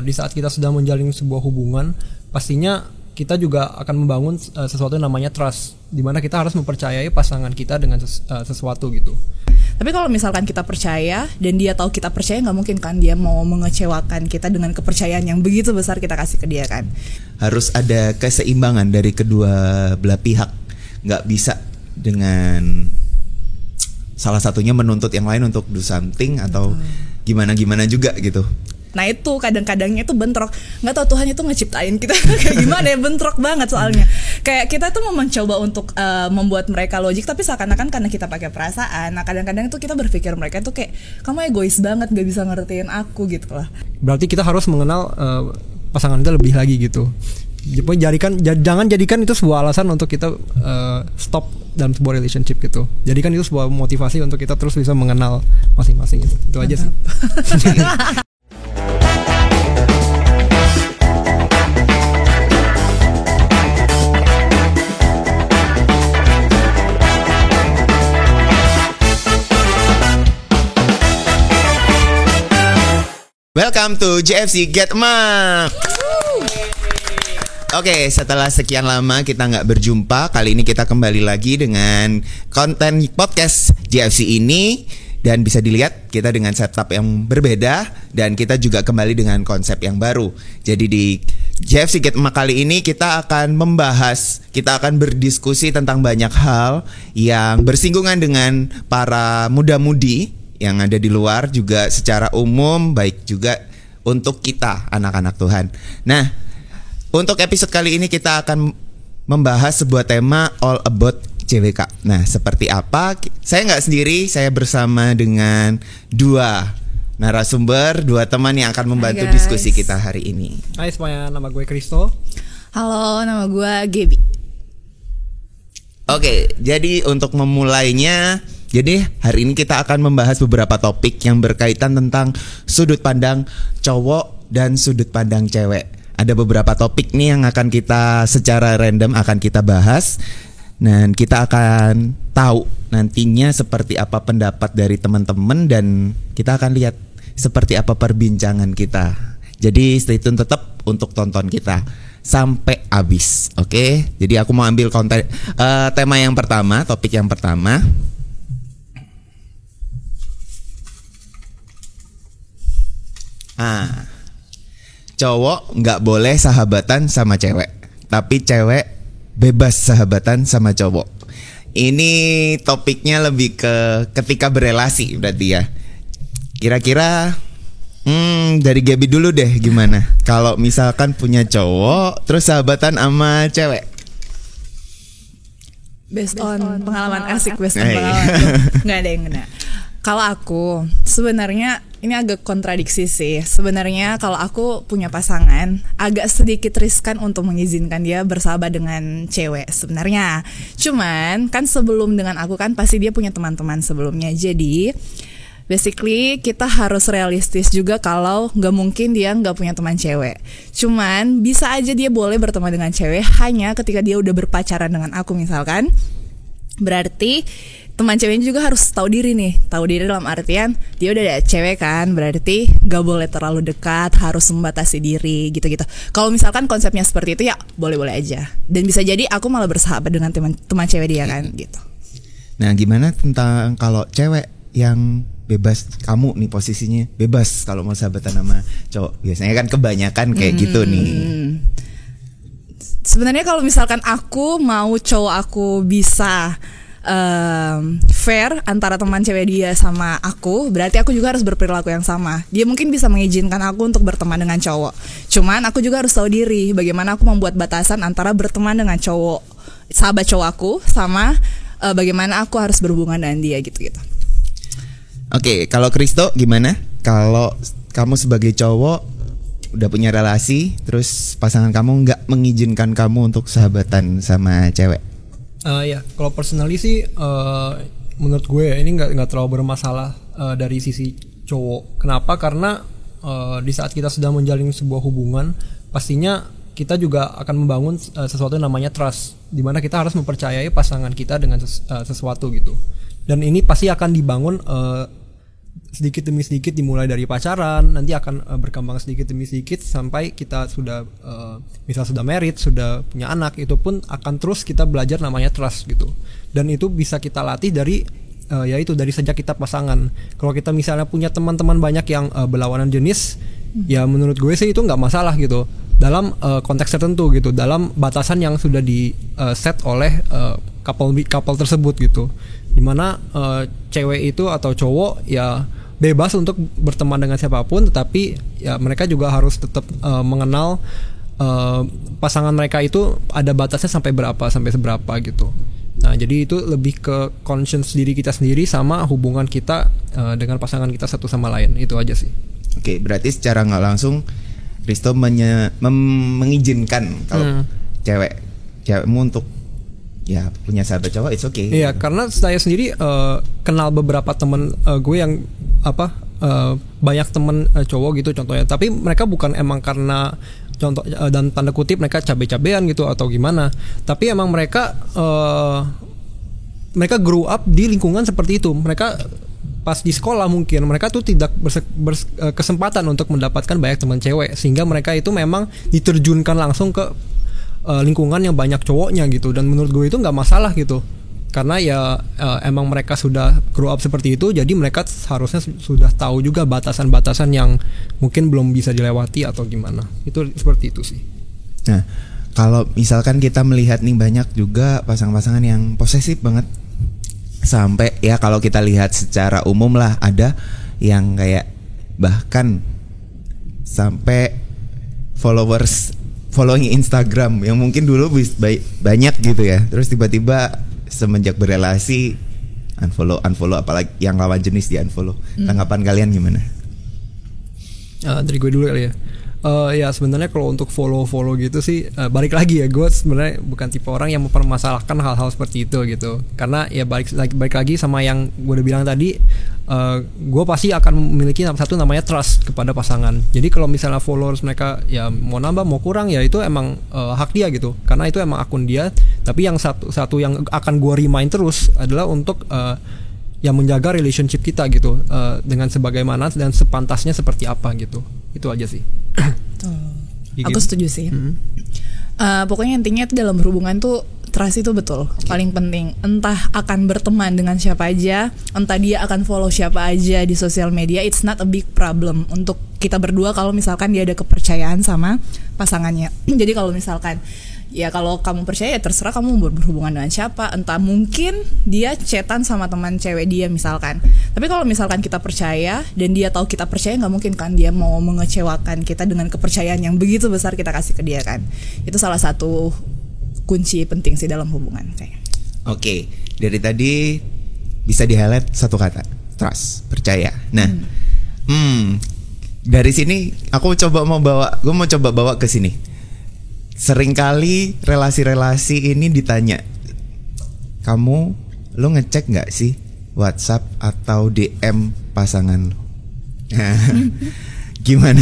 di saat kita sedang menjalin sebuah hubungan, pastinya kita juga akan membangun sesuatu yang namanya trust, di mana kita harus mempercayai pasangan kita dengan sesuatu gitu. Tapi kalau misalkan kita percaya dan dia tahu kita percaya, nggak mungkin kan dia mau mengecewakan kita dengan kepercayaan yang begitu besar kita kasih ke dia kan. Harus ada keseimbangan dari kedua belah pihak. Nggak bisa dengan salah satunya menuntut yang lain untuk do something atau gimana-gimana juga gitu. Nah itu kadang-kadangnya itu bentrok. Nggak tahu Tuhan itu ngeciptain kita kayak gimana ya, bentrok banget soalnya. Kayak kita tuh mau mencoba untuk membuat mereka logik, tapi seakan-akan karena kita pakai perasaan. Nah kadang-kadang itu kita berpikir mereka tuh kayak, kamu egois banget, gak bisa ngertiin aku gitu lah. Berarti kita harus mengenal pasangan kita lebih lagi gitu. Jangan jadikan itu sebuah alasan untuk kita stop dalam sebuah relationship gitu. Jadikan itu sebuah motivasi untuk kita terus bisa mengenal masing-masing gitu. Itu aja sih. Welcome to JFC Get Mak. Oke, setelah sekian lama kita nggak berjumpa, kali ini kita kembali lagi dengan konten podcast JFC ini. Dan bisa dilihat kita dengan setup yang berbeda, dan kita juga kembali dengan konsep yang baru. Jadi di JFC Get Mak kali ini kita akan berdiskusi tentang banyak hal yang bersinggungan dengan para muda-mudi yang ada di luar, juga secara umum, baik juga untuk kita anak-anak Tuhan. Nah, untuk episode kali ini kita akan membahas sebuah tema all about CWK. Nah, seperti apa? Saya nggak sendiri, saya bersama dengan dua narasumber, dua teman yang akan membantu diskusi kita hari ini. Hai semuanya, nama gue Kristo. Halo, nama gue Gaby. Oke, jadi untuk memulainya, jadi hari ini kita akan membahas beberapa topik yang berkaitan tentang sudut pandang cowok dan sudut pandang cewek. Ada beberapa topik nih yang akan kita secara random akan kita bahas. Dan kita akan tahu nantinya seperti apa pendapat dari teman-teman, dan kita akan lihat seperti apa perbincangan kita. Jadi stay tune tetap untuk tonton kita sampai habis. Oke? Jadi aku mau ambil tema yang pertama, topik yang pertama. Cowok nggak boleh sahabatan sama cewek, tapi cewek bebas sahabatan sama cowok. Ini topiknya lebih ke ketika berelasi berarti ya. Kira-kira dari Gaby dulu deh, gimana kalau misalkan punya cowok terus sahabatan sama cewek? Based on pengalaman asik, based on pengalaman. Nggak ada yang kena. Kalau aku sebenarnya ini agak kontradiksi sih. Sebenarnya kalau aku punya pasangan, agak sedikit riskan untuk mengizinkan dia bersahabat dengan cewek sebenarnya. Cuman kan sebelum dengan aku kan pasti dia punya teman-teman sebelumnya. Jadi basically kita harus realistis juga kalau nggak mungkin dia nggak punya teman cewek. Cuman bisa aja dia boleh berteman dengan cewek hanya ketika dia udah berpacaran dengan aku misalkan. Berarti teman ceweknya juga harus tahu diri nih. Tahu diri dalam artian dia udah ada cewek kan, berarti gak boleh terlalu dekat, harus membatasi diri gitu-gitu. Kalau misalkan konsepnya seperti itu ya boleh-boleh aja. Dan bisa jadi aku malah bersahabat dengan teman cewek dia kan gitu. Nah, gimana tentang kalau cewek yang bebas, kamu nih posisinya bebas kalau mau sahabatan sama cowok? Biasanya kan kebanyakan kayak gitu nih. Sebenarnya kalau misalkan aku mau cowok aku bisa fair antara teman cewek dia sama aku, berarti aku juga harus berperilaku yang sama. Dia mungkin bisa mengizinkan aku untuk berteman dengan cowok, cuman aku juga harus tahu diri bagaimana aku membuat batasan antara berteman dengan cowok, sahabat cowok aku, sama bagaimana aku harus berhubungan dengan dia gitu-gitu. Oke, kalau Kristo gimana? Kalau kamu sebagai cowok udah punya relasi, terus pasangan kamu nggak mengizinkan kamu untuk sahabatan sama cewek? Ya, kalau personally sih menurut gue ya, ini nggak terlalu bermasalah dari sisi cowok. Kenapa? Karena di saat kita sedang menjalin sebuah hubungan, pastinya kita juga akan membangun sesuatu yang namanya trust, di mana kita harus mempercayai pasangan kita dengan sesuatu gitu. Dan ini pasti akan dibangun sedikit demi sedikit dimulai dari pacaran, nanti akan berkembang sedikit demi sedikit sampai kita sudah misal sudah married, sudah punya anak, itu pun akan terus kita belajar namanya trust gitu. Dan itu bisa kita latih dari yaitu dari sejak kita pasangan. Kalau kita misalnya punya teman-teman banyak yang berlawanan jenis, ya menurut gue sih itu nggak masalah gitu dalam konteks tertentu gitu, dalam batasan yang sudah di set oleh couple tersebut gitu, dimana cewek itu atau cowok ya bebas untuk berteman dengan siapapun, tetapi ya mereka juga harus tetap mengenal pasangan mereka itu ada batasnya sampai seberapa gitu. Nah, jadi itu lebih ke conscience diri kita sendiri sama hubungan kita dengan pasangan kita satu sama lain, itu aja sih. Oke, berarti secara nggak langsung Risto mengizinkan kalau cewekmu untuk ya punya sahabat cowok, it's okay. Iya, karena saya sendiri kenal beberapa temen gue yang banyak temen cowok gitu contohnya, tapi mereka bukan emang karena contoh dan tanda kutip mereka cabe-cabean gitu atau gimana, tapi emang mereka grow up di lingkungan seperti itu. Mereka pas di sekolah mungkin mereka tuh tidak berkesempatan untuk mendapatkan banyak teman cewek, sehingga mereka itu memang diterjunkan langsung ke lingkungan yang banyak cowoknya gitu. Dan menurut gue itu nggak masalah gitu, karena ya emang mereka sudah grow up seperti itu, jadi mereka harusnya sudah tahu juga batasan-batasan yang mungkin belum bisa dilewati atau gimana. Itu seperti itu sih. Nah, kalau misalkan kita melihat nih banyak juga pasangan-pasangan yang posesif banget, sampai ya kalau kita lihat secara umum lah ada yang kayak bahkan sampai following Instagram yang mungkin dulu banyak gitu ya, terus tiba-tiba semenjak berelasi unfollow apalagi yang lawan jenis di unfollow. Tanggapan kalian gimana? Dari gue dulu kali ya. Ya sebenarnya kalau untuk follow gitu sih balik lagi ya, gue sebenarnya bukan tipe orang yang mempermasalahkan hal-hal seperti itu gitu, karena ya balik lagi sama yang gue udah bilang tadi, gue pasti akan memiliki satu namanya trust kepada pasangan. Jadi kalau misalnya followers mereka ya mau nambah mau kurang ya itu emang hak dia gitu, karena itu emang akun dia. Tapi yang satu yang akan gue remind terus adalah untuk yang menjaga relationship kita gitu, dengan sebagaimana dan sepantasnya seperti apa gitu. Itu aja sih. Aku setuju sih. Pokoknya intinya itu dalam berhubungan tuh trust itu betul paling penting. Entah akan berteman dengan siapa aja, entah dia akan follow siapa aja di sosial media, it's not a big problem untuk kita berdua kalau misalkan dia ada kepercayaan sama pasangannya. Jadi kalau misalkan ya kalau kamu percaya ya terserah kamu mau berhubungan dengan siapa, entah mungkin dia chatan sama teman cewek dia misalkan. Tapi kalau misalkan kita percaya dan dia tahu kita percaya, nggak mungkin kan dia mau mengecewakan kita dengan kepercayaan yang begitu besar kita kasih ke dia kan. Itu salah satu kunci penting sih dalam hubungan kayak. Oke, dari tadi bisa di-highlight satu kata, trust, percaya. Nah, dari sini gue mau coba bawa ke sini. Seringkali relasi-relasi ini ditanya, lo ngecek nggak sih WhatsApp atau DM pasangan lo? Gimana?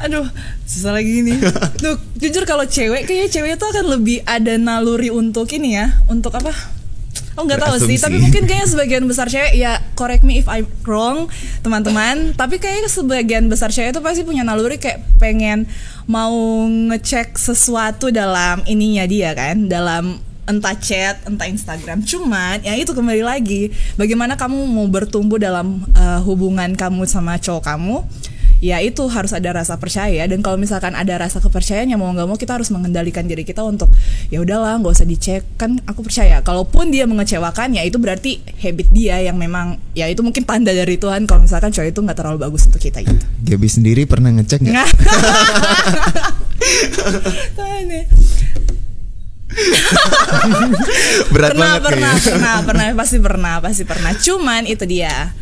Aduh, susah lagi nih. Tuh, jujur kalau kayaknya cewek itu akan lebih ada naluri untuk ini ya, untuk apa? Oh nggak tahu sih, tapi mungkin kayaknya sebagian besar cewek, ya correct me if I'm wrong teman-teman, tapi kayaknya sebagian besar cewek itu pasti punya naluri kayak pengen mau ngecek sesuatu dalam ininya dia kan, dalam entah chat, entah Instagram. Cuman ya itu kembali lagi, bagaimana kamu mau bertumbuh dalam hubungan kamu sama cowok kamu. Ya itu harus ada rasa percaya, dan kalau misalkan ada rasa kepercayaan, ya mau nggak mau kita harus mengendalikan diri kita untuk ya udahlah nggak usah dicek, kan aku percaya. Kalaupun dia mengecewakan ya itu berarti habit dia yang memang ya itu mungkin tanda dari Tuhan kalau misalkan cowok itu nggak terlalu bagus untuk kita gitu. Gaby sendiri pernah ngecek nggak? Berat banget kayaknya. Pernah, pasti pernah. Cuman itu dia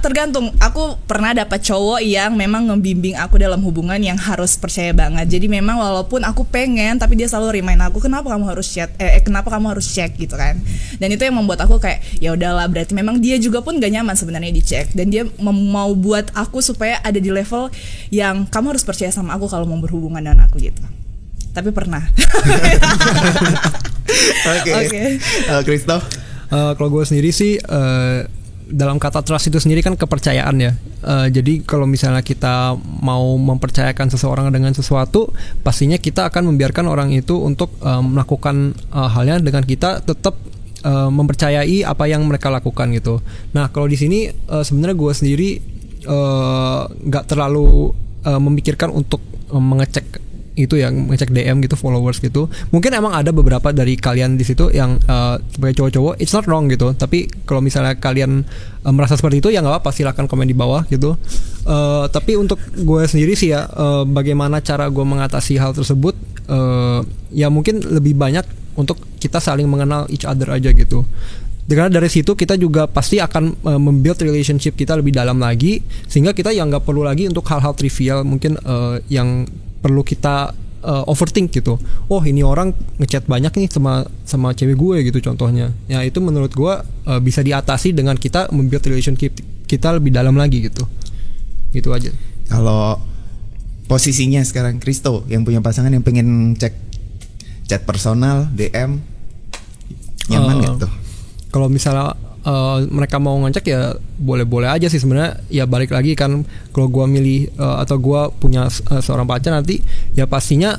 tergantung. Aku pernah dapat cowok yang memang ngebimbing aku dalam hubungan yang harus percaya banget. Jadi memang walaupun aku pengen, tapi dia selalu remind aku, kenapa kamu harus chat, kenapa kamu harus cek gitu kan. Dan itu yang membuat aku kayak ya udahlah, berarti memang dia juga pun gak nyaman sebenarnya dicek, dan dia mau buat aku supaya ada di level yang kamu harus percaya sama aku kalau mau berhubungan dengan aku gitu. Tapi pernah. Oke. Kristo. Kalau gue sendiri sih dalam kata trust itu sendiri kan kepercayaan ya. Jadi kalau misalnya kita mau mempercayakan seseorang dengan sesuatu, pastinya kita akan membiarkan orang itu untuk melakukan halnya dengan kita tetap mempercayai apa yang mereka lakukan gitu. Nah kalau di sini sebenarnya gue sendiri nggak terlalu memikirkan untuk mengecek itu ya, ngecek DM gitu, followers gitu. Mungkin emang ada beberapa dari kalian di situ yang sebagai cowok-cowok it's not wrong gitu. Tapi kalau misalnya kalian merasa seperti itu ya nggak apa-apa, silakan komen di bawah gitu. Tapi untuk gue sendiri sih ya, bagaimana cara gue mengatasi hal tersebut, ya mungkin lebih banyak untuk kita saling mengenal each other aja gitu. Karena dari situ kita juga pasti akan membuild relationship kita lebih dalam lagi, sehingga kita yang nggak perlu lagi untuk hal-hal trivial mungkin yang perlu kita overthink gitu. Oh ini orang ngechat banyak nih sama cewek gue gitu contohnya. Ya itu menurut gue bisa diatasi dengan kita membuild relationship kita lebih dalam lagi gitu. Gitu aja. Kalau posisinya sekarang Kristo yang punya pasangan yang pengen cek chat personal, DM, nyaman gak tuh? Kalau misalnya mereka mau ngecek ya boleh-boleh aja sih sebenarnya. Ya balik lagi kan, kalau gue milih atau gue punya seorang pacar nanti, ya pastinya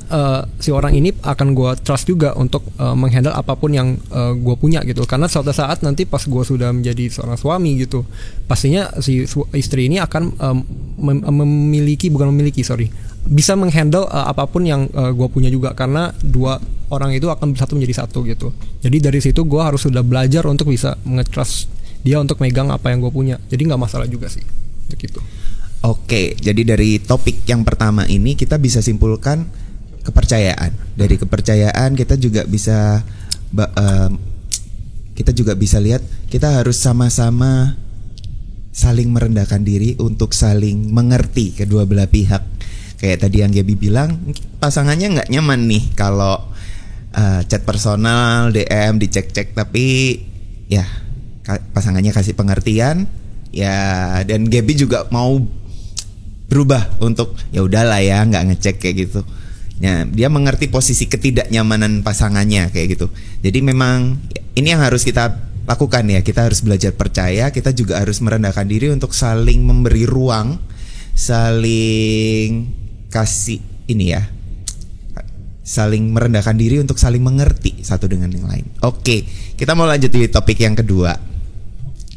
si orang ini akan gue trust juga untuk menghandle apapun yang gue punya gitu. Karena suatu saat nanti pas gue sudah menjadi seorang suami gitu, pastinya si istri ini akan bisa menghandle apapun yang gue punya juga, karena dua orang itu akan bersatu menjadi satu gitu. Jadi dari situ gue harus sudah belajar untuk bisa nge-trust dia untuk megang apa yang gue punya. Jadi nggak masalah juga sih gitu. Oke, jadi dari topik yang pertama ini kita bisa simpulkan kepercayaan. Dari kepercayaan kita juga bisa lihat kita harus sama-sama saling merendahkan diri untuk saling mengerti kedua belah pihak. Kayak tadi yang Gaby bilang, pasangannya nggak nyaman nih kalau chat personal, DM dicek-cek, tapi ya pasangannya kasih pengertian ya, dan Gaby juga mau berubah untuk ya udahlah ya nggak ngecek kayak gitu. Ya, dia mengerti posisi ketidaknyamanan pasangannya kayak gitu. Jadi memang ini yang harus kita lakukan ya. Kita harus belajar percaya. Kita juga harus merendahkan diri untuk saling memberi ruang, saling kasih ini ya, saling merendahkan diri untuk saling mengerti satu dengan yang lain. Oke, kita mau lanjut di topik yang kedua.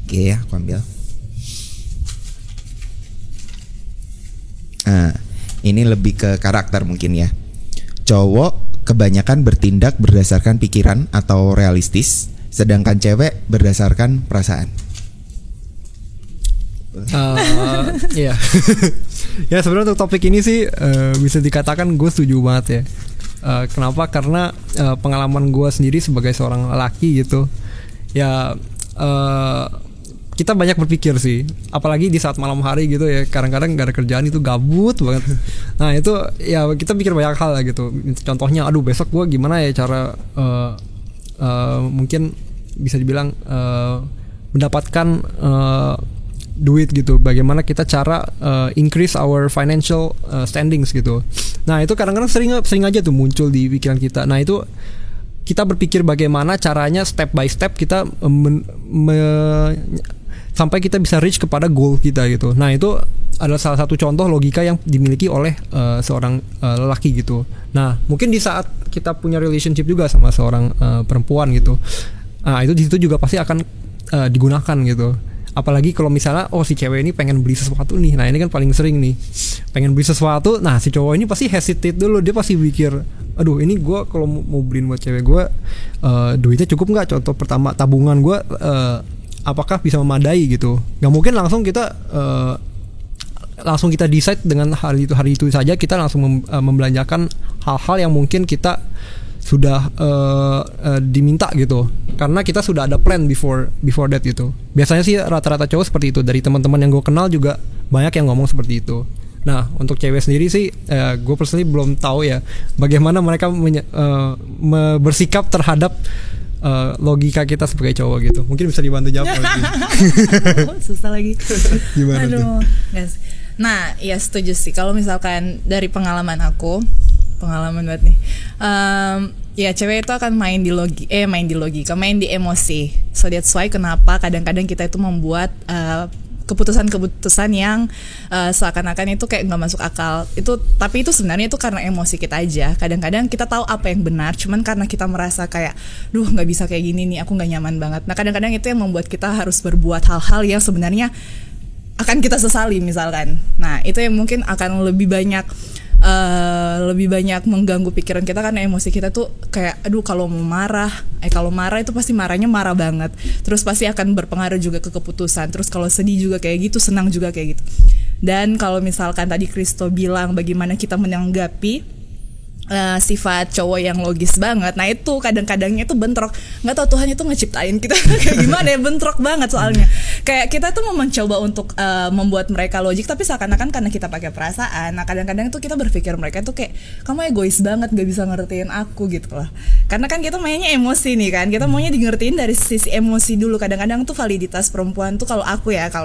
Oke ya, aku ambil. Nah, ini lebih ke karakter mungkin ya. Cowok kebanyakan bertindak berdasarkan pikiran atau realistis, sedangkan cewek berdasarkan perasaan. Iya. Ya sebenarnya untuk topik ini sih bisa dikatakan gue setuju banget ya. Kenapa? Karena pengalaman gue sendiri sebagai seorang laki gitu, ya kita banyak berpikir sih, apalagi di saat malam hari gitu ya, kadang-kadang gak ada kerjaan itu gabut banget. Nah itu ya kita pikir banyak hal lah gitu. Contohnya, aduh besok gue gimana ya cara mungkin bisa dibilang mendapatkan duit gitu, bagaimana kita cara increase our financial standings gitu. Nah itu kadang-kadang sering aja tuh muncul di pikiran kita. Nah itu kita berpikir bagaimana caranya step by step kita sampai kita bisa reach kepada goal kita gitu. Nah itu adalah salah satu contoh logika yang dimiliki oleh seorang lelaki gitu. Nah mungkin di saat kita punya relationship juga sama seorang perempuan gitu, nah itu di situ juga pasti akan digunakan gitu. Apalagi kalau misalnya si cewek ini pengen beli sesuatu nih. Nah ini kan paling sering nih, pengen beli sesuatu. Nah si cowok ini pasti hesitate dulu. Dia pasti pikir, aduh ini gue kalau mau beliin buat cewek gue, duitnya cukup nggak? Contoh pertama, tabungan gue apakah bisa memadai gitu. Gak mungkin langsung kita decide dengan hari itu saja. Kita langsung membelanjakan hal-hal yang mungkin kita sudah diminta gitu, karena kita sudah ada plan before that gitu. Biasanya sih rata-rata cowok seperti itu. Dari teman-teman yang gue kenal juga banyak yang ngomong seperti itu. Nah untuk cewek sendiri sih gue personally belum tahu ya bagaimana mereka bersikap terhadap logika kita sebagai cowok gitu. Mungkin bisa dibantu jawab lagi. Susah lagi. Gimana tuh? Nah ya setuju sih. Kalau misalkan dari pengalaman banget nih, ya cewek itu akan main di logika, main di emosi. So that's why kenapa kadang-kadang kita itu membuat keputusan-keputusan yang seakan-akan itu kayak nggak masuk akal. Tapi itu sebenarnya itu karena emosi kita aja. Kadang-kadang kita tahu apa yang benar, cuman karena kita merasa kayak, nggak bisa kayak gini nih, aku nggak nyaman banget. Nah kadang-kadang itu yang membuat kita harus berbuat hal-hal yang sebenarnya akan kita sesali misalkan. Nah itu yang mungkin akan lebih banyak mengganggu pikiran kita karena emosi kita tuh kayak kalau marah itu pasti marah banget, terus pasti akan berpengaruh juga ke keputusan. Terus kalau sedih juga kayak gitu, senang juga kayak gitu. Dan kalau misalkan tadi Kristo bilang bagaimana kita menanggapi sifat cowok yang logis banget, nah itu kadang-kadangnya itu bentrok. Nggak tahu Tuhan itu ngeciptain kita kayak gimana ya, bentrok banget soalnya. Kayak kita tuh mau mencoba untuk membuat mereka logik, tapi seakan-akan karena kita pakai perasaan. Nah kadang-kadang tuh kita berpikir mereka tuh kayak, kamu egois banget, gak bisa ngertiin aku gitu lah. Karena kan kita mainnya emosi nih kan, kita maunya di ngertiin dari sisi emosi dulu. Kadang-kadang tuh validitas perempuan tuh, kalau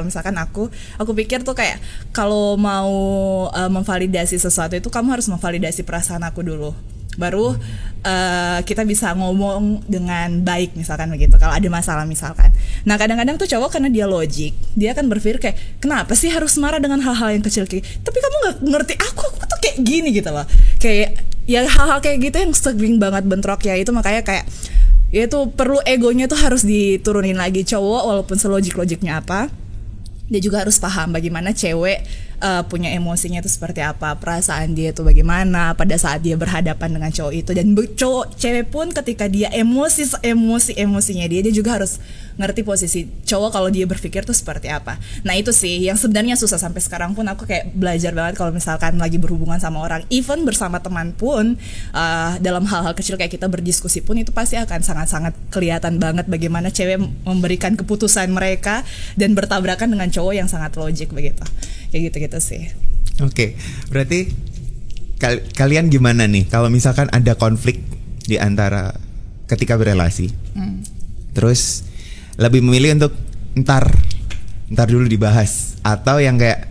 misalkan aku pikir tuh kayak, kalau mau memvalidasi sesuatu itu kamu harus memvalidasi perasaan aku dulu, baru kita bisa ngomong dengan baik misalkan begitu kalau ada masalah misalkan. Nah kadang-kadang tuh cowok karena dia logik, dia akan berpikir kayak, kenapa sih harus marah dengan hal-hal yang kecil kayak, tapi kamu nggak ngerti aku tuh kayak gini gitu loh. Kayak ya hal-hal kayak gitu yang sering banget bentrok ya. Itu makanya kayak ya itu perlu egonya tuh harus diturunin lagi. Cowok walaupun selogik-logiknya apa, dia juga harus paham bagaimana cewek punya emosinya itu seperti apa, perasaan dia itu bagaimana pada saat dia berhadapan dengan cowok itu. Dan cewek pun ketika dia emosinya dia juga harus ngerti posisi cowok kalau dia berpikir tuh seperti apa. Nah itu sih yang sebenarnya susah sampai sekarang pun aku kayak belajar banget kalau misalkan lagi berhubungan sama orang, even bersama teman pun, dalam hal-hal kecil kayak kita berdiskusi pun itu pasti akan sangat-sangat kelihatan banget bagaimana cewek memberikan keputusan mereka dan bertabrakan dengan cowok yang sangat logik begitu. Kayak gitu-gitu sih. Oke, berarti kalian gimana nih kalau misalkan ada konflik di antara ketika berelasi, terus lebih memilih untuk ntar dulu dibahas, atau yang kayak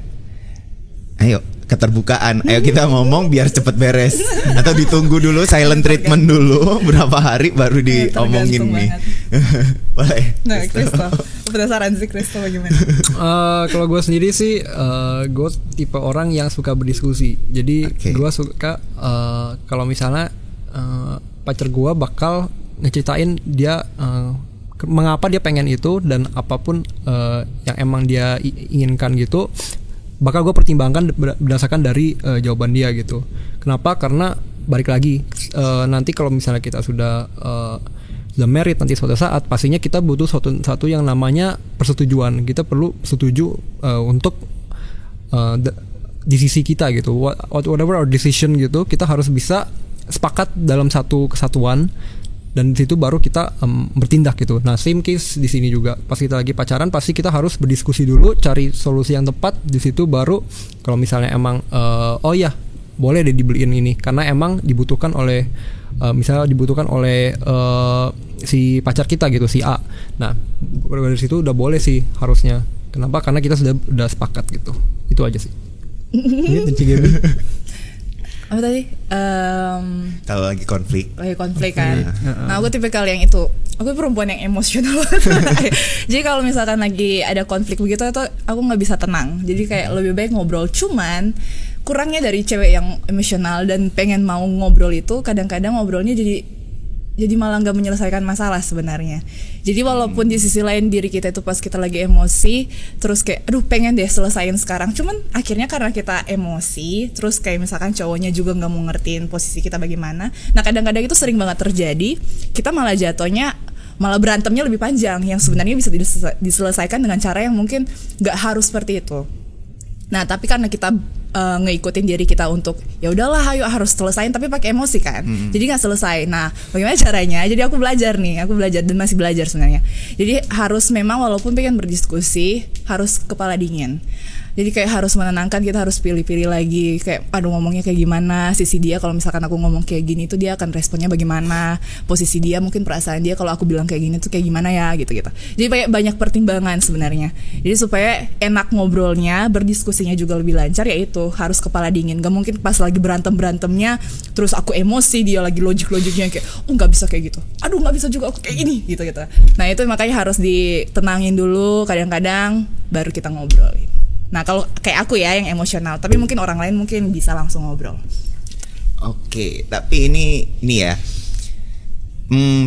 ayo keterbukaan, ayo kita ngomong biar cepet beres, atau ditunggu dulu silent treatment dulu berapa hari baru diomongin nih. Boleh. Nah Kristo, penasaran sih Kristo bagaimana? Kalau gue sendiri sih, gue tipe orang yang suka berdiskusi. Jadi gue suka kalau misalnya pacar gue bakal ngeceritain dia mengapa dia pengen itu dan apapun yang emang dia inginkan gitu, bakal gue pertimbangkan berdasarkan dari jawaban dia gitu. Kenapa? Karena balik lagi nanti kalau misalnya kita sudah married nanti suatu saat, pastinya kita butuh satu yang namanya persetujuan. Kita perlu setuju untuk di sisi kita gitu, whatever our decision gitu, kita harus bisa sepakat dalam satu kesatuan. Dan di situ baru kita bertindak gitu. Nah, same case di sini juga. Pas kita lagi pacaran, pasti kita harus berdiskusi dulu, cari solusi yang tepat. Di situ baru kalau misalnya emang oh ya boleh deh dibeliin ini karena emang dibutuhkan oleh misalnya dibutuhkan oleh si pacar kita gitu, si A. Nah, dari situ udah boleh sih harusnya. Kenapa? Karena kita sudah sepakat gitu. Itu aja sih. Apa tadi? Kalau lagi konflik kan. Nah aku tipikal yang itu. Aku perempuan yang emosional. Jadi kalau misalkan lagi ada konflik begitu itu aku nggak bisa tenang. Jadi kayak lebih baik ngobrol. Cuman kurangnya dari cewek yang emosional dan pengen mau ngobrol itu, kadang-kadang ngobrolnya jadi malah nggak menyelesaikan masalah sebenarnya. Jadi walaupun di sisi lain diri kita itu pas kita lagi emosi, terus kayak pengen deh selesain sekarang, cuman akhirnya karena kita emosi, terus kayak misalkan cowoknya juga nggak mau ngertiin posisi kita bagaimana. Nah kadang-kadang itu sering banget terjadi, kita malah jatuhnya malah berantemnya lebih panjang yang sebenarnya bisa diselesaikan dengan cara yang mungkin nggak harus seperti itu. Nah tapi karena kita ngikutin diri kita untuk ya udahlah ayo harus selesain tapi pakai emosi kan, jadi nggak selesai. Nah bagaimana caranya? Jadi aku belajar dan masih belajar sebenarnya. Jadi harus memang walaupun pengen berdiskusi harus kepala dingin. Jadi kayak harus menenangkan, kita harus pilih-pilih lagi kayak ngomongnya kayak gimana, sisi dia kalau misalkan aku ngomong kayak gini tuh dia akan responnya bagaimana, posisi dia mungkin perasaan dia kalau aku bilang kayak gini tuh kayak gimana ya gitu-gitu. Jadi kayak banyak pertimbangan sebenarnya. Jadi supaya enak ngobrolnya, berdiskusinya juga lebih lancar, yaitu harus kepala dingin. Gak mungkin pas lagi lagi berantem-berantemnya, terus aku emosi, dia lagi logiknya kayak nggak bisa kayak gitu, aduh nggak bisa juga aku kayak gini gitu. Nah itu makanya harus ditenangin dulu, kadang-kadang baru kita ngobrolin. Nah kalau kayak aku ya yang emosional, tapi mungkin orang lain mungkin bisa langsung ngobrol. Oke, tapi ini ya,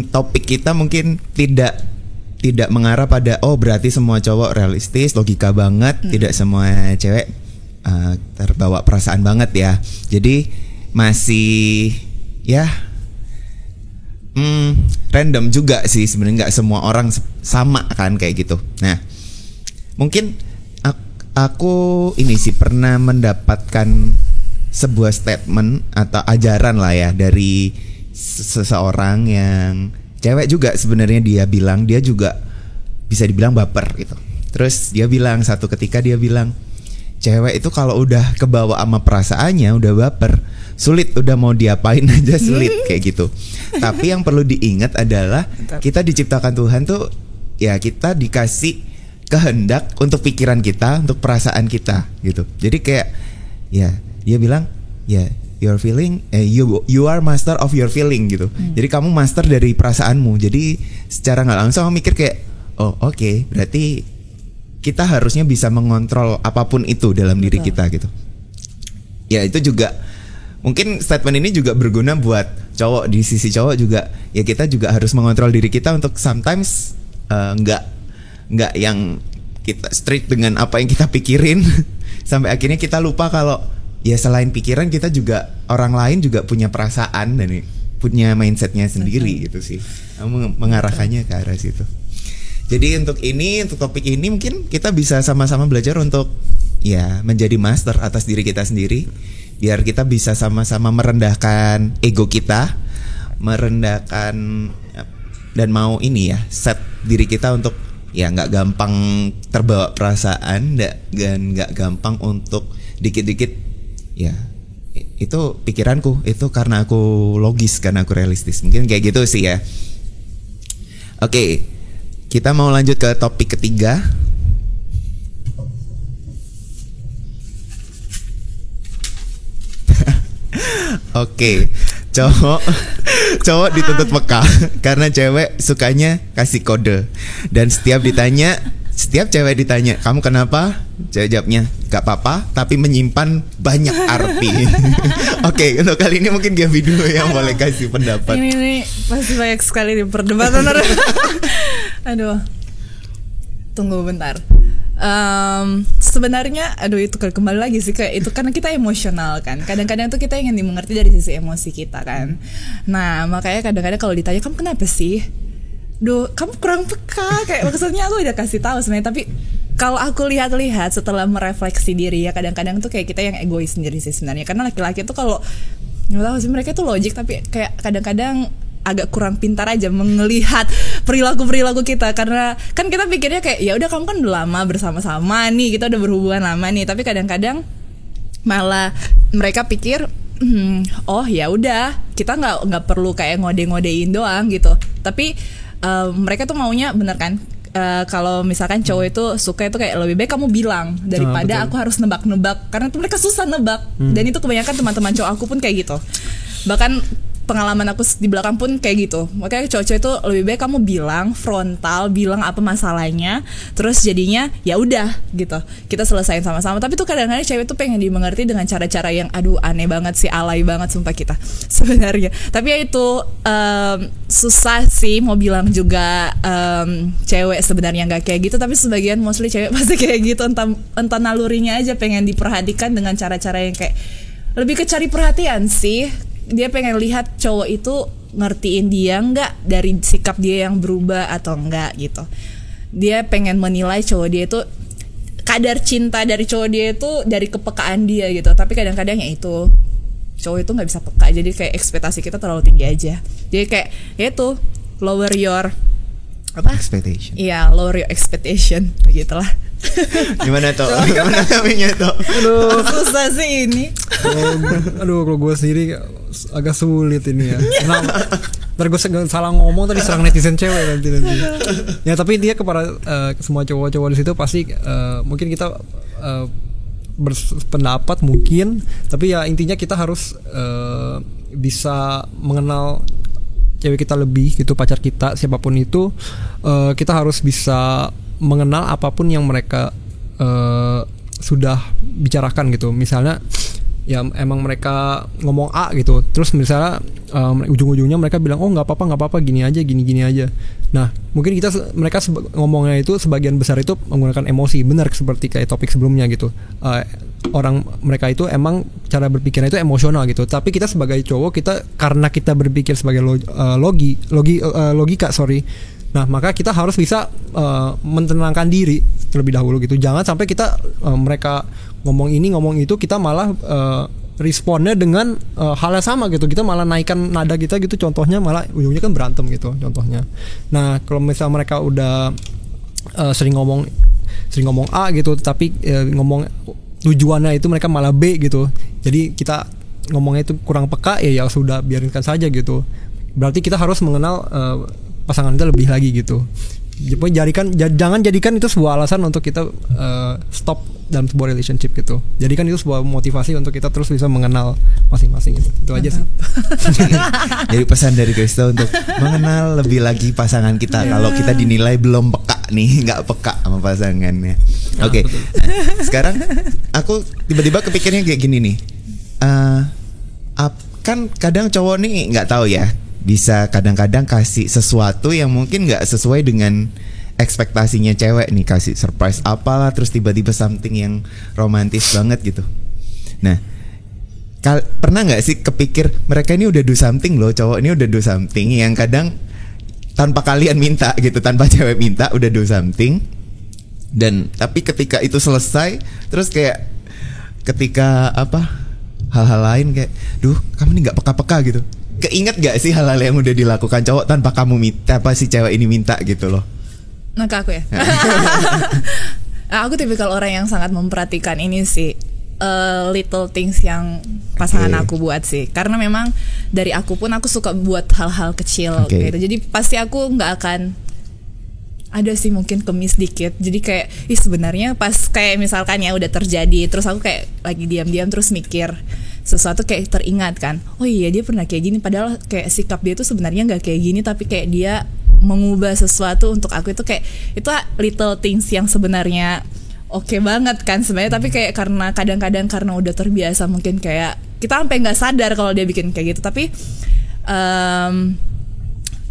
topik kita mungkin tidak mengarah pada berarti semua cowok realistis, logika banget, tidak semua cewek terbawa perasaan banget ya. Jadi masih ya random juga sih sebenarnya, nggak semua orang sama kan kayak gitu. Nah mungkin aku ini sih pernah mendapatkan sebuah statement atau ajaran lah ya dari seseorang yang cewek juga sebenarnya. Dia juga bisa dibilang baper gitu. Terus dia bilang satu ketika, dia bilang cewek itu kalau udah kebawa sama perasaannya, udah baper, sulit, udah mau diapain aja sulit kayak gitu. Tapi yang perlu diingat adalah kita diciptakan Tuhan tuh ya, kita dikasih kehendak untuk pikiran kita, untuk perasaan kita gitu. Jadi kayak ya dia bilang ya, your feeling, you are master of your feeling gitu. Jadi kamu master dari perasaanmu. Jadi secara nggak langsung mikir kayak, oke, berarti kita harusnya bisa mengontrol apapun itu dalam diri kita gitu. Ya itu juga mungkin statement ini juga berguna buat cowok. Di sisi cowok juga ya, kita juga harus mengontrol diri kita untuk sometimes nggak yang kita strict dengan apa yang kita pikirin sampai akhirnya kita lupa kalau ya selain pikiran kita juga, orang lain juga punya perasaan dan punya mindsetnya sendiri gitu sih. Kamu mengarahkannya ke arah situ. Jadi untuk topik ini mungkin kita bisa sama-sama belajar untuk ya menjadi master atas diri kita sendiri, biar kita bisa sama-sama merendahkan ego kita, merendahkan dan mau ini ya, set diri kita untuk ya nggak gampang terbawa perasaan, dan nggak gampang untuk dikit-dikit ya itu pikiranku, itu karena aku logis, karena aku realistis. Mungkin kayak gitu sih ya. Oke, kita mau lanjut ke topik ketiga. Oke, cowok dituntut peka karena cewek sukanya kasih kode. Dan setiap cewek ditanya, kamu kenapa? Cewek jawabnya, gak apa-apa, tapi menyimpan banyak arti. Oke, untuk kali ini mungkin Gaby dulu yang boleh kasih pendapat. Ini pasti banyak sekali di perdebatan. Aduh, tunggu bentar. Sebenarnya itu kembali lagi sih kayak itu, karena kita emosional kan. Kadang-kadang tuh kita ingin dimengerti dari sisi emosi kita kan. Nah makanya kadang-kadang kalau ditanya, kamu kenapa sih? Kamu kurang peka, kayak maksudnya aku udah kasih tahu sebenarnya, tapi kalau aku lihat-lihat setelah merefleksi diri ya, kadang-kadang tuh kayak kita yang egois sendiri sih sebenarnya. Karena laki-laki tuh kalau nggak tahu sih, mereka tuh logik tapi kayak kadang-kadang agak kurang pintar aja melihat perilaku kita, karena kan kita pikirnya kayak ya udah, kamu kan udah lama bersama-sama nih, kita udah berhubungan lama nih, tapi kadang-kadang malah mereka pikir oh ya udah, kita nggak perlu kayak ngode-ngodein doang gitu. Tapi mereka tuh maunya bener kan, kalau misalkan cowok itu suka itu kayak lebih baik kamu bilang daripada aku harus nebak-nebak, karena tuh mereka susah nebak. Dan itu kebanyakan teman-teman cowok aku pun kayak gitu. Bahkan pengalaman aku di belakang pun kayak gitu. Makanya cowok-cowok itu lebih baik kamu bilang frontal, bilang apa masalahnya, terus jadinya ya udah gitu, kita selesain sama-sama. Tapi tuh kadang-kadang cewek tuh pengen dimengerti dengan cara-cara yang aneh banget sih, alay banget sumpah kita sebenarnya. Tapi ya itu susah sih mau bilang juga cewek sebenarnya nggak kayak gitu, tapi sebagian mostly cewek pasti kayak gitu, entah nalurinya aja pengen diperhatikan dengan cara-cara yang kayak lebih ke cari perhatian sih. Dia pengen lihat cowok itu ngertiin dia nggak dari sikap dia yang berubah atau enggak gitu. Dia pengen menilai cowok dia itu, kadar cinta dari cowok dia itu dari kepekaan dia gitu. Tapi kadang-kadang ya itu cowok itu nggak bisa peka, jadi kayak ekspektasi kita terlalu tinggi aja. Jadi kayak ya itu, lower your expectation. Iya, lower your expectation begitulah. Gimana tuh? Gimana namanya tuh? Aduh, susah sih ini. Kalau gue sendiri agak sulit ini ya. Ntar gue salah ngomong tadi serang netizen cewek nanti. Ya tapi dia kepada semua cowok-cowok di situ pasti mungkin kita berpendapat mungkin, tapi ya intinya kita harus bisa mengenal cewek kita lebih gitu, pacar kita siapapun itu, kita harus bisa mengenal apapun yang mereka sudah bicarakan gitu. Misalnya ya emang mereka ngomong A gitu, terus misalnya ujung-ujungnya mereka bilang oh nggak apa-apa gini aja. Nah mungkin mereka ngomongnya itu sebagian besar itu menggunakan emosi, benar seperti kayak topik sebelumnya gitu. Orang mereka itu emang cara berpikirnya itu emosional gitu, tapi kita sebagai cowok, karena kita berpikir sebagai logika. Nah maka kita harus bisa menenangkan diri terlebih dahulu gitu. Jangan sampai kita mereka ngomong ini ngomong itu, kita malah responnya dengan hal yang sama gitu. Kita malah naikkan nada kita gitu, contohnya malah ujungnya kan berantem gitu contohnya. Nah kalau misalnya mereka udah sering ngomong A gitu, tapi ngomong tujuannya itu mereka malah B gitu, jadi kita ngomongnya itu kurang peka, ya sudah biarinkan saja gitu. Berarti kita harus mengenal pasangan kita lebih lagi gitu. Jangan jadikan itu sebuah alasan untuk kita stop dalam sebuah relationship gitu. Jadikan itu sebuah motivasi untuk kita terus bisa mengenal masing-masing gitu. Itu aja sih. Jadi pesan dari Kristo untuk mengenal lebih lagi pasangan kita. Kalau kita dinilai belum peka nih, nggak peka sama pasangannya. Oke. Sekarang aku tiba-tiba kepikirnya kayak gini nih. Kan kadang cowok nih nggak tahu ya, bisa kadang-kadang kasih sesuatu yang mungkin nggak sesuai dengan ekspektasinya cewek nih, kasih surprise apalah, terus tiba-tiba something yang romantis banget gitu. Nah, pernah nggak sih kepikir mereka ini udah do something loh, cowok ini udah do something yang kadang tanpa kalian minta gitu, tanpa cewek minta udah do something, dan tapi ketika itu selesai, terus kayak ketika hal-hal lain kayak, duh kamu ini nggak peka-peka gitu. Keinget gak sih hal-hal yang udah dilakukan cowok tanpa kamu minta, apa si cewek ini minta gitu loh? Nah ke aku ya. Aku tipikal orang yang sangat memperhatikan ini sih, little things yang pasangan aku buat sih. Karena memang dari aku pun aku suka buat hal-hal kecil gitu. Jadi pasti aku nggak akan ada sih mungkin kemis dikit. Jadi kayak sebenarnya pas kayak misalkan ya udah terjadi, terus aku kayak lagi diam-diam terus mikir sesuatu, kayak teringat kan, oh iya dia pernah kayak gini, padahal kayak sikap dia tuh sebenarnya nggak kayak gini, tapi kayak dia mengubah sesuatu untuk aku. Itu kayak itu little things yang sebenarnya oke banget kan sebenarnya, tapi kayak karena kadang-kadang karena udah terbiasa mungkin kayak kita sampai nggak sadar kalau dia bikin kayak gitu. Tapi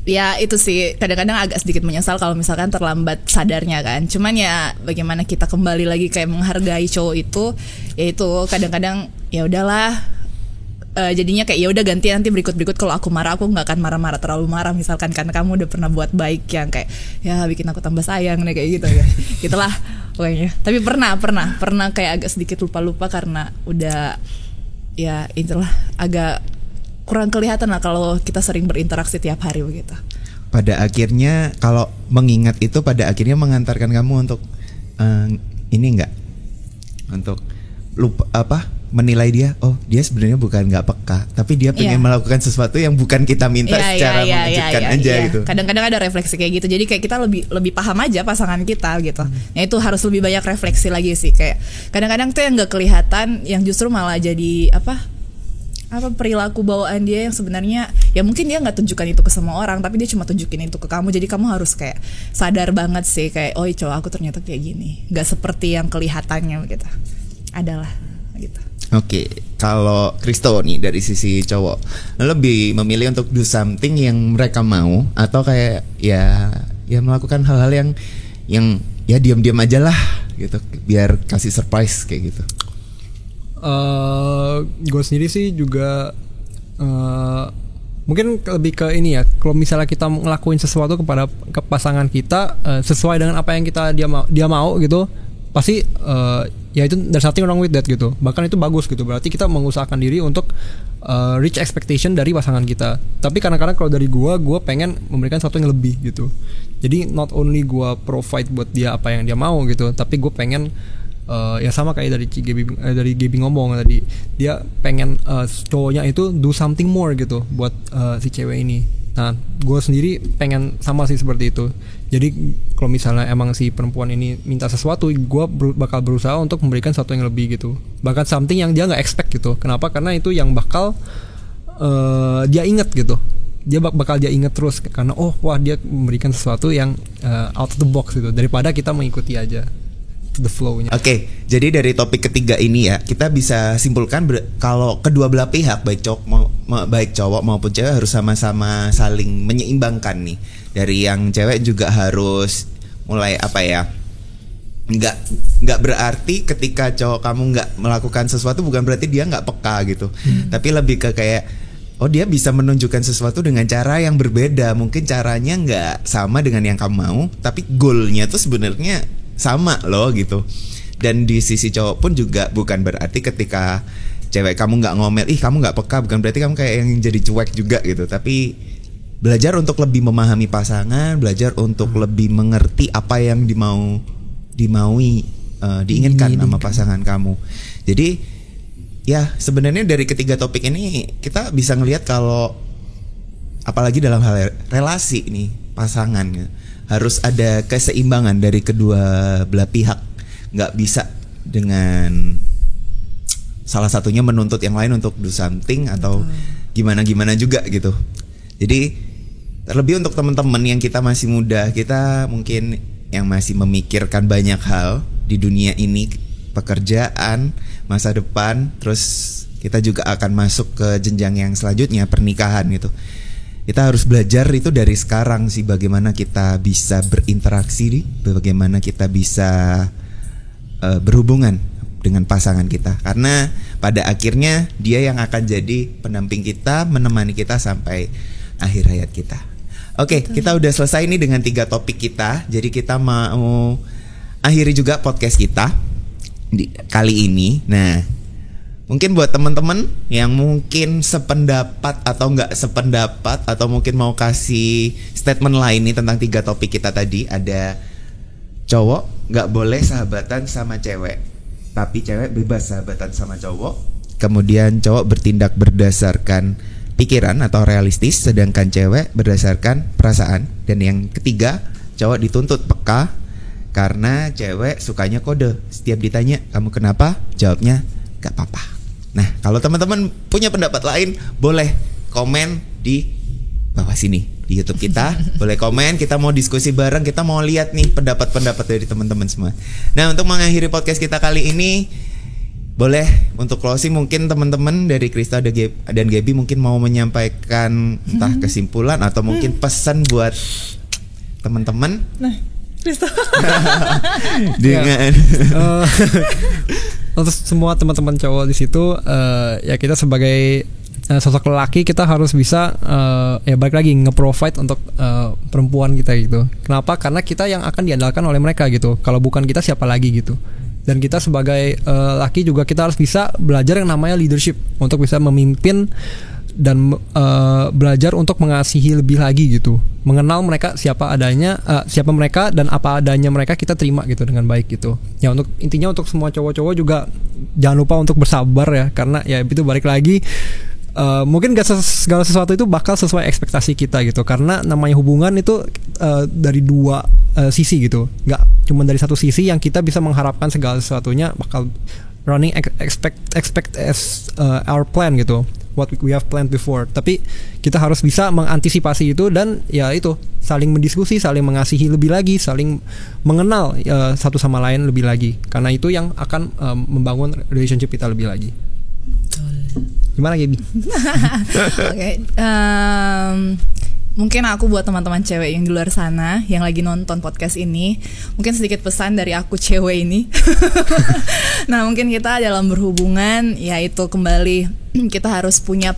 ya itu sih kadang-kadang agak sedikit menyesal kalau misalkan terlambat sadarnya kan. Cuman ya bagaimana kita kembali lagi kayak menghargai cowok itu, ya itu kadang-kadang ya udahlah, jadinya kayak ya udah ganti nanti berikut kalau aku marah, aku nggak akan marah-marah terlalu marah misalkan karena kamu udah pernah buat baik yang kayak ya bikin aku tambah sayang nih kayak gitu ya. Gitulah pokoknya. Tapi pernah kayak agak sedikit lupa karena udah ya itulah agak kurang kelihatan lah kalau kita sering berinteraksi tiap hari begitu. Pada akhirnya kalau mengingat itu pada akhirnya mengantarkan kamu untuk ini enggak, untuk lupa menilai dia, oh dia sebenarnya bukan nggak peka, tapi dia pengen melakukan sesuatu yang bukan kita minta secara mengejutkan aja gitu. Kadang-kadang ada refleksi kayak gitu, jadi kayak kita lebih paham aja pasangan kita gitu. Nah itu harus lebih banyak refleksi lagi sih, kayak kadang-kadang tuh yang nggak kelihatan, yang justru malah jadi apa perilaku bawaan dia yang sebenarnya ya mungkin dia nggak tunjukkan itu ke semua orang, tapi dia cuma tunjukin itu ke kamu. Jadi kamu harus kayak sadar banget sih kayak oh cowok aku ternyata kayak gini, nggak seperti yang kelihatannya gitu. Adalah gitu. Oke, kalau Kristo nih dari sisi cowok lebih memilih untuk do something yang mereka mau atau kayak ya melakukan hal-hal yang ya diam-diam aja lah gitu biar kasih surprise kayak gitu. Gue sendiri sih juga mungkin lebih ke ini ya, kalau misalnya kita ngelakuin sesuatu ke pasangan kita sesuai dengan apa yang dia mau gitu, pasti ya itu there's nothing wrong with that gitu, bahkan itu bagus gitu. Berarti kita mengusahakan diri untuk reach expectation dari pasangan kita. Tapi kadang-kadang kalau dari gue pengen memberikan sesuatu yang lebih gitu. Jadi not only gue provide buat dia apa yang dia mau gitu, tapi gue pengen ya sama kayak dari Gaby ngomong tadi, dia pengen cowoknya itu do something more gitu buat si cewek ini. Nah, gue sendiri pengen sama sih seperti itu. Jadi kalau misalnya emang si perempuan ini minta sesuatu, gue bakal berusaha untuk memberikan sesuatu yang lebih gitu. Bahkan something yang dia nggak expect gitu. Kenapa? Karena itu yang bakal dia inget gitu. Dia bakal dia inget terus karena wah dia memberikan sesuatu yang out of the box gitu. Daripada kita mengikuti aja the flow-nya. Oke, jadi dari topik ketiga ini ya, kita bisa simpulkan kalau kedua belah pihak baik cowok maupun cewek harus sama-sama saling menyeimbangkan nih. Dari yang cewek juga harus mulai nggak berarti ketika cowok kamu nggak melakukan sesuatu bukan berarti dia nggak peka gitu. Tapi lebih ke kayak dia bisa menunjukkan sesuatu dengan cara yang berbeda. Mungkin caranya nggak sama dengan yang kamu mau, tapi goalnya tuh sebenarnya sama loh gitu. Dan di sisi cowok pun juga bukan berarti ketika cewek kamu nggak ngomel, kamu nggak peka, bukan berarti kamu kayak yang jadi cuek juga gitu. Tapi belajar untuk lebih memahami pasangan, belajar untuk lebih mengerti apa yang diinginkan sama pasangan kamu. Jadi ya sebenarnya dari ketiga topik ini kita bisa ngelihat kalau apalagi dalam hal relasi nih pasangan harus ada keseimbangan dari kedua belah pihak. Nggak bisa dengan salah satunya menuntut yang lain untuk do something atau gimana juga gitu. Jadi terlebih untuk teman-teman yang kita masih muda, kita mungkin yang masih memikirkan banyak hal di dunia ini, pekerjaan, masa depan, terus kita juga akan masuk ke jenjang yang selanjutnya, pernikahan gitu. Kita harus belajar itu dari sekarang sih, bagaimana kita bisa berinteraksi, bagaimana kita bisa berhubungan dengan pasangan kita. Karena pada akhirnya dia yang akan jadi pendamping kita, menemani kita sampai akhir hayat kita. Oke, kita udah selesai nih dengan 3 topik kita. Jadi kita mau akhiri juga podcast kita kali ini. Nah, mungkin buat teman-teman yang mungkin sependapat atau nggak sependapat atau mungkin mau kasih statement lain nih tentang 3 topik kita tadi. Ada cowok nggak boleh sahabatan sama cewek, tapi cewek bebas sahabatan sama cowok. Kemudian cowok bertindak berdasarkan pikiran atau realistis, sedangkan cewek berdasarkan perasaan. Dan yang ketiga, cowok dituntut peka karena cewek sukanya kode. Setiap ditanya kamu kenapa, jawabnya gak apa-apa. Nah, kalau teman-teman punya pendapat lain, boleh komen di bawah sini di YouTube kita. Boleh komen, kita mau diskusi bareng, kita mau lihat nih pendapat-pendapat dari teman-teman semua. Nah, untuk mengakhiri podcast kita kali ini, boleh untuk closing mungkin teman-teman dari Krista dan Gaby mungkin mau menyampaikan entah kesimpulan atau mungkin pesan buat teman-teman. Nah, Krista. Dengan untuk semua teman-teman cowok di situ, ya kita sebagai sosok lelaki kita harus bisa ya balik lagi nge-provide untuk perempuan kita gitu. Kenapa? Karena kita yang akan diandalkan oleh mereka gitu. Kalau bukan kita siapa lagi gitu. Dan kita sebagai laki juga kita harus bisa belajar yang namanya leadership untuk bisa memimpin dan belajar untuk mengasihi lebih lagi gitu. Mengenal mereka siapa adanya, siapa mereka dan apa adanya mereka kita terima gitu dengan baik gitu. Ya untuk intinya untuk semua cowok-cowok juga jangan lupa untuk bersabar ya, karena ya itu balik lagi mungkin gak segala sesuatu itu bakal sesuai ekspektasi kita gitu. Karena namanya hubungan itu dari 2 sisi gitu, nggak cuma dari satu sisi yang kita bisa mengharapkan segala sesuatunya bakal running expect as our plan gitu, what we have planned before. Tapi kita harus bisa mengantisipasi itu dan ya itu saling mendiskusi, saling mengasihi lebih lagi, saling mengenal satu sama lain lebih lagi, karena itu yang akan membangun relationship kita lebih lagi. Gimana Gaby? Oke, mungkin aku buat teman-teman cewek yang di luar sana yang lagi nonton podcast ini, mungkin sedikit pesan dari aku cewek ini. Nah, mungkin kita dalam berhubungan yaitu kembali kita harus punya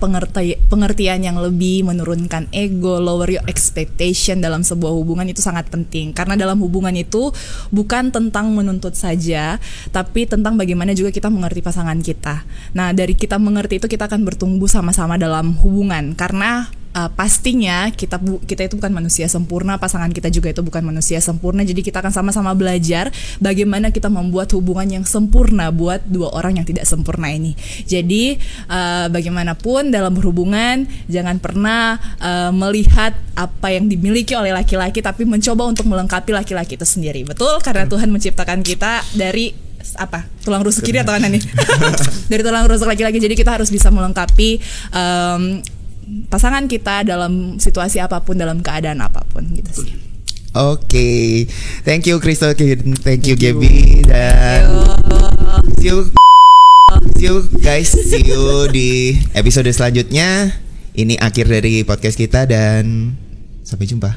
pengertian yang lebih, menurunkan ego, lower your expectation dalam sebuah hubungan itu sangat penting. Karena dalam hubungan itu bukan tentang menuntut saja, tapi tentang bagaimana juga kita mengerti pasangan kita. Nah, dari kita mengerti itu kita akan bertumbuh sama-sama dalam hubungan. Karena pastinya kita itu bukan manusia sempurna, pasangan kita juga itu bukan manusia sempurna. Jadi kita akan sama-sama belajar bagaimana kita membuat hubungan yang sempurna buat dua orang yang tidak sempurna ini. Jadi bagaimanapun dalam berhubungan jangan pernah melihat apa yang dimiliki oleh laki-laki, tapi mencoba untuk melengkapi laki-laki itu sendiri. Betul, karena Tuhan menciptakan kita dari tulang rusuk kiri atau kanan nih? Dari tulang rusuk laki-laki. Jadi kita harus bisa melengkapi pasangan kita dalam situasi apapun, dalam keadaan apapun gitu sih. Oke. Thank you Crystal, thank you Gaby, dan see you guys, see you di episode selanjutnya. Ini akhir dari podcast kita dan sampai jumpa.